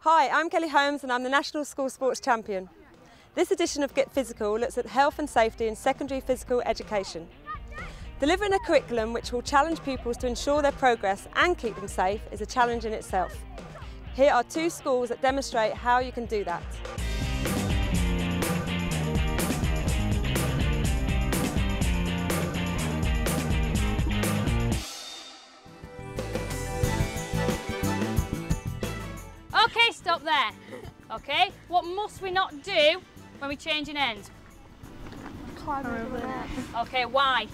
Hi, I'm Kelly Holmes and I'm the National School Sports Champion. This edition of Get Physical looks at health and safety in secondary physical education. Delivering a curriculum which will challenge pupils to ensure their progress and keep them safe is a challenge in itself. Here are two schools that demonstrate how you can do that. Okay, stop there. Okay, what must we not do when we change an end? Climb over the net. Okay, why?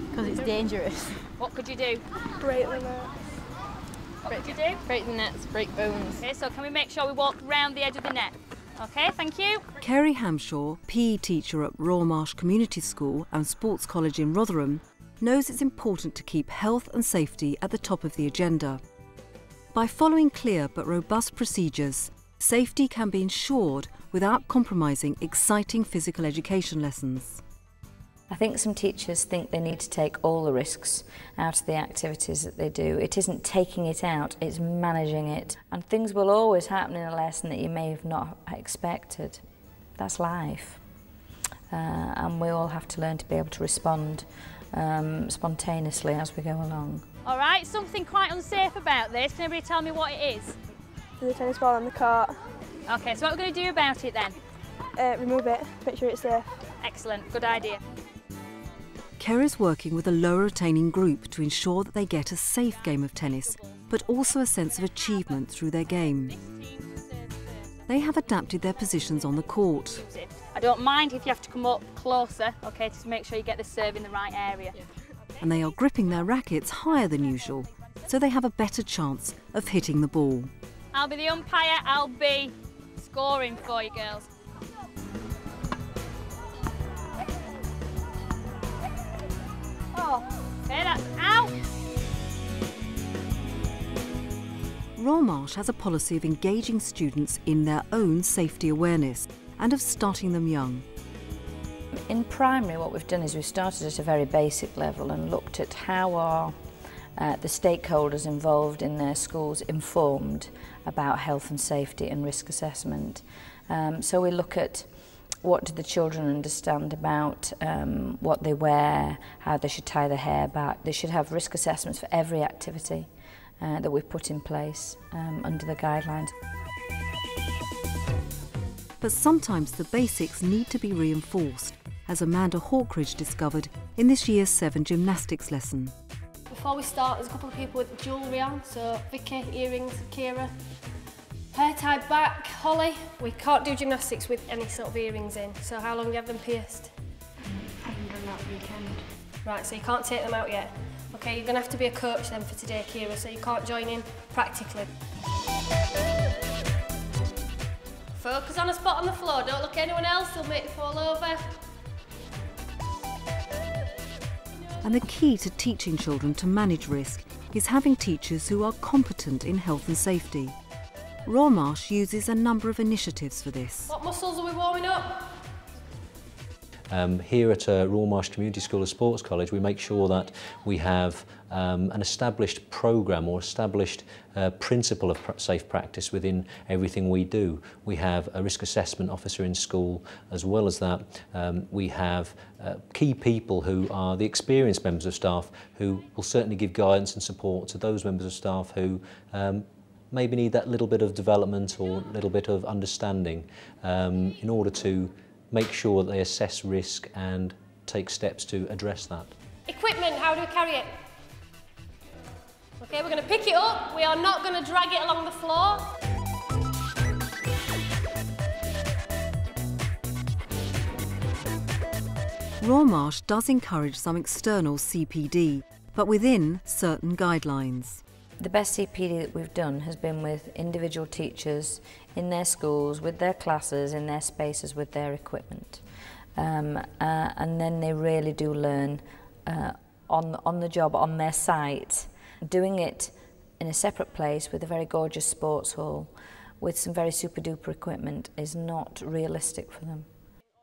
Because it's dangerous. What could you do? Break the net. What could you do? Break the nets, break bones. Okay, so can we make sure we walk round the edge of the net? Okay, thank you. Kerry Hamshaw, PE teacher at Royal Marsh Community School and Sports College in Rotherham, knows it's important to keep health and safety at the top of the agenda. By following clear but robust procedures, safety can be ensured without compromising exciting physical education lessons. I think some teachers think they need to take all the risks out of the activities that they do. It isn't taking it out, it's managing it. And things will always happen in a lesson that you may have not expected. That's life. And we all have to learn to be able to respond spontaneously as we go along. All right, something quite unsafe about this. Can anybody tell me what it is? There's a tennis ball on the court. Okay, so what we're going to do about it then? Remove it, make sure it's safe. Excellent, good idea. Kerry's working with a lower attaining group to ensure that they get a safe game of tennis, but also a sense of achievement through their game. They have adapted their positions on the court. I don't mind if you have to come up closer, okay, to make sure you get the serve in the right area. And they are gripping their rackets higher than usual, so they have a better chance of hitting the ball. I'll be the umpire, I'll be scoring for you girls. Oh, okay, that's out. Royal Marsh has a policy of engaging students in their own safety awareness and of starting them young. In primary, what we've done is we've started at a very basic level and looked at how are the stakeholders involved in their schools informed about health and safety and risk assessment. So we look at what do the children understand about what they wear, how they should tie their hair back. They should have risk assessments for every activity that we've put in place under the guidelines. But sometimes the basics need to be reinforced, as Amanda Hawkridge discovered in this Year 7 gymnastics lesson. Before we start, there's a couple of people with jewellery on, so Vicky, earrings, Kira. Hair tied back, Holly. We can't do gymnastics with any sort of earrings in, so how long do you have them pierced? I haven't done that weekend. Right, so you can't take them out yet. Okay, you're going to have to be a coach then for today, Kira, so you can't join in practically. Focus on a spot on the floor, don't look at anyone else, they'll make you fall over. And the key to teaching children to manage risk is having teachers who are competent in health and safety. Royal Marsh uses a number of initiatives for this. What muscles are we warming up? Here at Royal Marsh Community School and Sports College, we make sure that we have an established programme or established principle of safe practice within everything we do. We have a risk assessment officer in school. As well as that, we have key people who are the experienced members of staff who will certainly give guidance and support to those members of staff who maybe need that little bit of development or a little bit of understanding in order to make sure that they assess risk and take steps to address that. Equipment, how do we carry it? Okay, we're going to pick it up. We are not going to drag it along the floor. Royal Marsh does encourage some external CPD, but within certain guidelines. The best CPD that we've done has been with individual teachers in their schools, with their classes, in their spaces, with their equipment. And then they really do learn on the job, on their site. Doing it in a separate place with a very gorgeous sports hall, with some very super-duper equipment, is not realistic for them.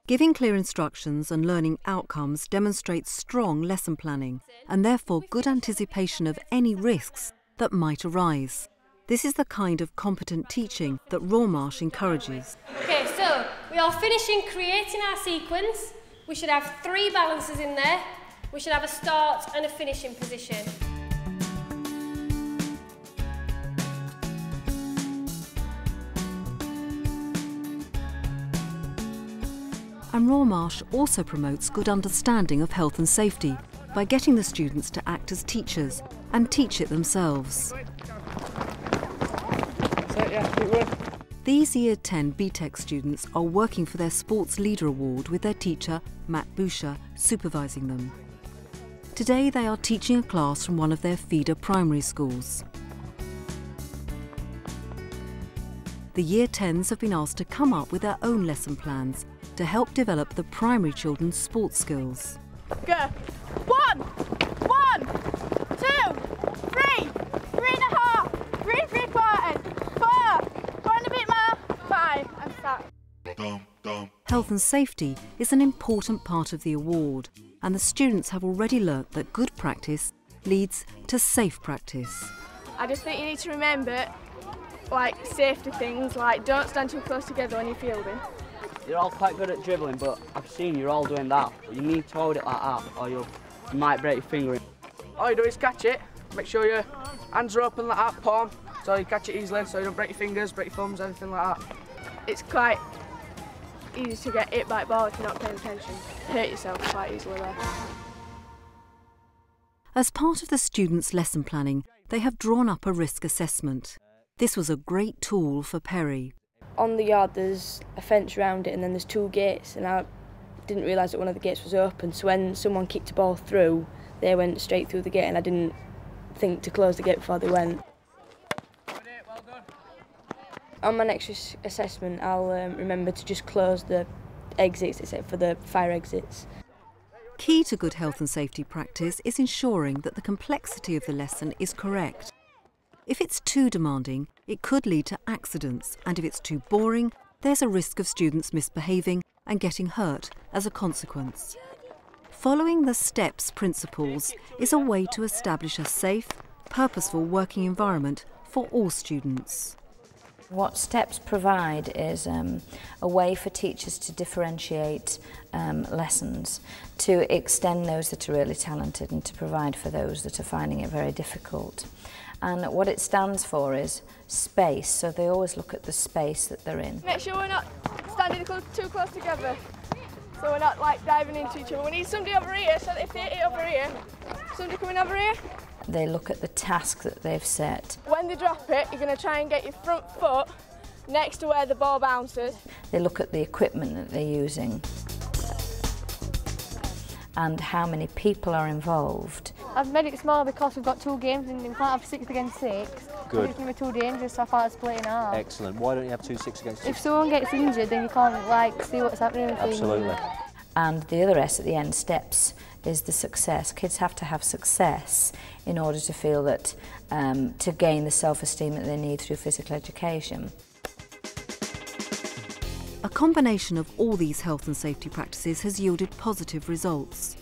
Giving clear instructions and learning outcomes demonstrates strong lesson planning and therefore good anticipation of any risks that might arise. This is the kind of competent teaching that Rohrmarsh encourages. Okay, so we are finishing creating our sequence. We should have 3 balances in there. We should have a start and a finishing position. And Rohrmarsh also promotes good understanding of health and safety by getting the students to act as teachers and teach it themselves. These Year 10 BTEC students are working for their Sports Leader Award with their teacher, Matt Boucher, supervising them. Today they are teaching a class from one of their feeder primary schools. The Year 10s have been asked to come up with their own lesson plans to help develop the primary children's sports skills. Go. 1, 1, 2, 3, 3.5, 3 3/4, 4, 4 and a bit more, 5, and stop. Health and safety is an important part of the award, and the students have already learnt that good practice leads to safe practice. I just think you need to remember, like, safety things, like don't stand too close together when you're fielding. You're all quite good at dribbling, but I've seen you're all doing that. You need to hold it like that, or you might break your finger. All you do is catch it, make sure your hands are open like that, palm, so you catch it easily, so you don't break your fingers, break your thumbs, anything like that. It's quite easy to get hit by a ball if you're not paying attention. Hurt yourself quite easily there. As part of the students' lesson planning, they have drawn up a risk assessment. This was a great tool for Perry. On the yard there's a fence around it and then there's 2 gates, and I didn't realise that one of the gates was open, so when someone kicked a ball through, they went straight through the gate and I didn't think to close the gate before they went. On my next assessment I'll remember to just close the exits except for the fire exits. Key to good health and safety practice is ensuring that the complexity of the lesson is correct. If it's too demanding, it could lead to accidents, and if it's too boring, there's a risk of students misbehaving and getting hurt as a consequence. Following the STEPS principles is a way to establish a safe, purposeful working environment for all students. What STEPS provide is a way for teachers to differentiate lessons, to extend those that are really talented and to provide for those that are finding it very difficult. And what it stands for is space, so they always look at the space that they're in. Make sure we're not standing too close together, so we're not like diving into each other. We need somebody over here, so if they hit over here, somebody coming over here. They look at the task that they've set. When they drop it, you're going to try and get your front foot next to where the ball bounces. They look at the equipment that they're using and how many people are involved. I've made it small because we've got 2 games and we can't have 6 against 6. Good. It's going to be too dangerous, so I thought I'd split it out. Excellent. Why don't you have 2 6 against 6? If someone gets injured, then you can't like see what's happening. Absolutely. And the other S at the end, STEPS, is the success. Kids have to have success in order to feel that, to gain the self-esteem that they need through physical education. A combination of all these health and safety practices has yielded positive results.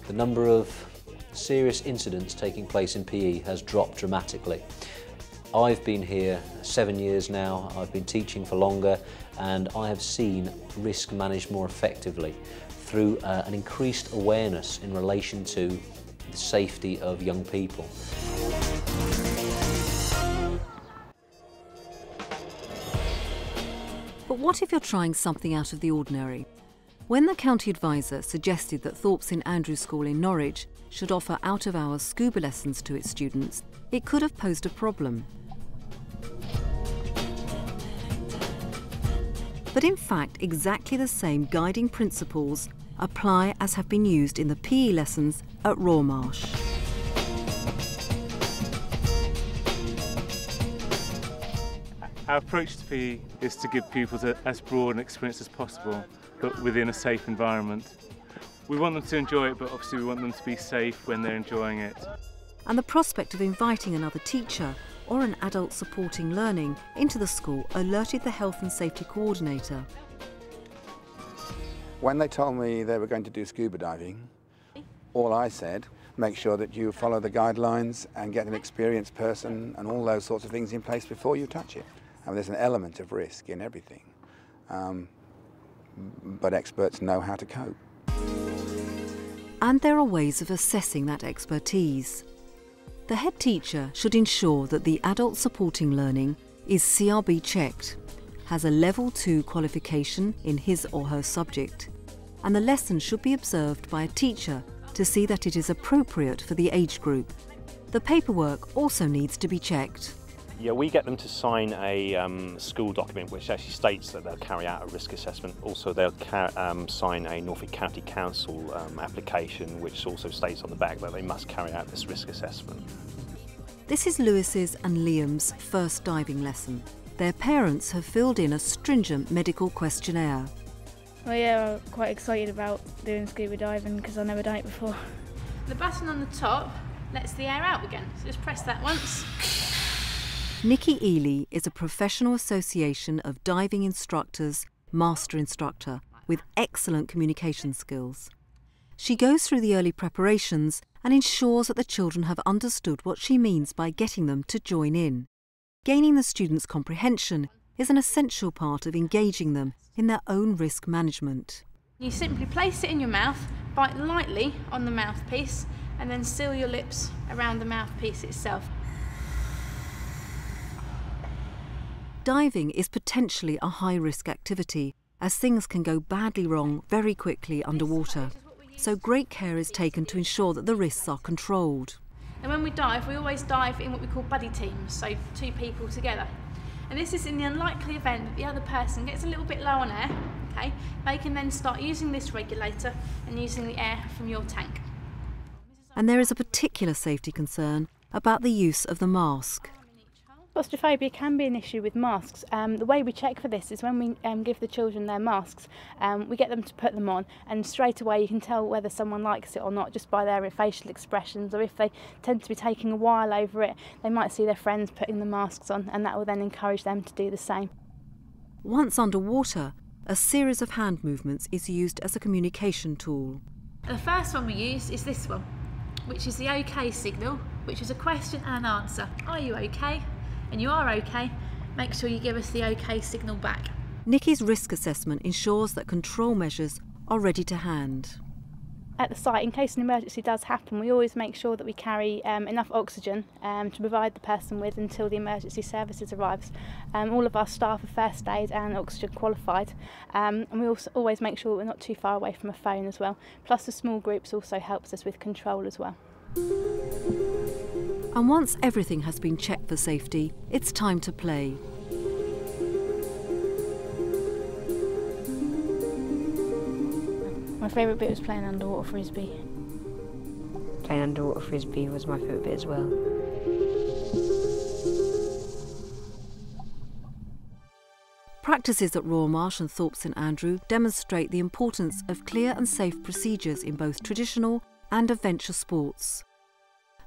The number of serious incidents taking place in PE has dropped dramatically. I've been here 7 years now, I've been teaching for longer, and I have seen risk managed more effectively through an increased awareness in relation to the safety of young people. But what if you're trying something out of the ordinary? When the county advisor suggested that Thorpe St Andrews School in Norwich should offer out-of-hours scuba lessons to its students, it could have posed a problem. But in fact, exactly the same guiding principles apply as have been used in the PE lessons at Rohrmarsh. Our approach to PE is to give pupils as broad an experience as possible, but within a safe environment. We want them to enjoy it, but obviously we want them to be safe when they're enjoying it. And the prospect of inviting another teacher or an adult supporting learning into the school alerted the health and safety coordinator. When they told me they were going to do scuba diving, all I said make sure that you follow the guidelines and get an experienced person and all those sorts of things in place before you touch it. I mean, there's an element of risk in everything, but experts know how to cope. And there are ways of assessing that expertise. The head teacher should ensure that the adult supporting learning is CRB checked, has a level 2 qualification in his or her subject, and the lesson should be observed by a teacher to see that it is appropriate for the age group. The paperwork also needs to be checked. Yeah, we get them to sign a school document which actually states that they'll carry out a risk assessment. Also, they'll sign a Norfolk County Council application which also states on the back that they must carry out this risk assessment. This is Lewis's and Liam's first diving lesson. Their parents have filled in a stringent medical questionnaire. Well, yeah, I'm quite excited about doing scuba diving because I've never done it before. The button on the top lets the air out again, so just press that once. Nikki Ely is a professional association of diving instructors, master instructor, with excellent communication skills. She goes through the early preparations and ensures that the children have understood what she means by getting them to join in. Gaining the students' comprehension is an essential part of engaging them in their own risk management. You simply place it in your mouth, bite lightly on the mouthpiece, and then seal your lips around the mouthpiece itself. Diving is potentially a high-risk activity, as things can go badly wrong very quickly underwater. So great care is taken to ensure that the risks are controlled. And when we dive, we always dive in what we call buddy teams, so 2 people together. And this is in the unlikely event that the other person gets a little bit low on air, okay? They can then start using this regulator and using the air from your tank. And there is a particular safety concern about the use of the mask. Claustrophobia can be an issue with masks. The way we check for this is when we give the children their masks, we get them to put them on, and straight away you can tell whether someone likes it or not just by their facial expressions, or if they tend to be taking a while over it, they might see their friends putting the masks on, and that will then encourage them to do the same. Once underwater, a series of hand movements is used as a communication tool. And the first one we use is this one, which is the OK signal, which is a question and answer. Are you OK? And you are OK, make sure you give us the OK signal back. Nikki's risk assessment ensures that control measures are ready to hand. At the site, in case an emergency does happen, we always make sure that we carry enough oxygen to provide the person with until the emergency services arrives. All of our staff are first aid and oxygen qualified, and we also always make sure that we're not too far away from a phone as well. Plus the small groups also helps us with control as well. And once everything has been checked for safety, it's time to play. My favourite bit was playing underwater frisbee. Playing underwater frisbee was my favourite bit as well. Practices at Royal Marsh and Thorpe St Andrew demonstrate the importance of clear and safe procedures in both traditional and adventure sports.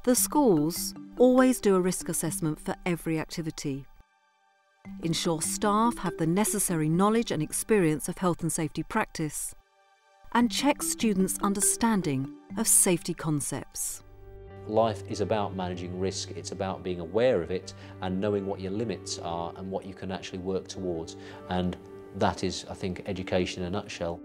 The schools always do a risk assessment for every activity. Ensure staff have the necessary knowledge and experience of health and safety practice, and check students' understanding of safety concepts. Life is about managing risk, it's about being aware of it and knowing what your limits are and what you can actually work towards. And that is, I think, education in a nutshell.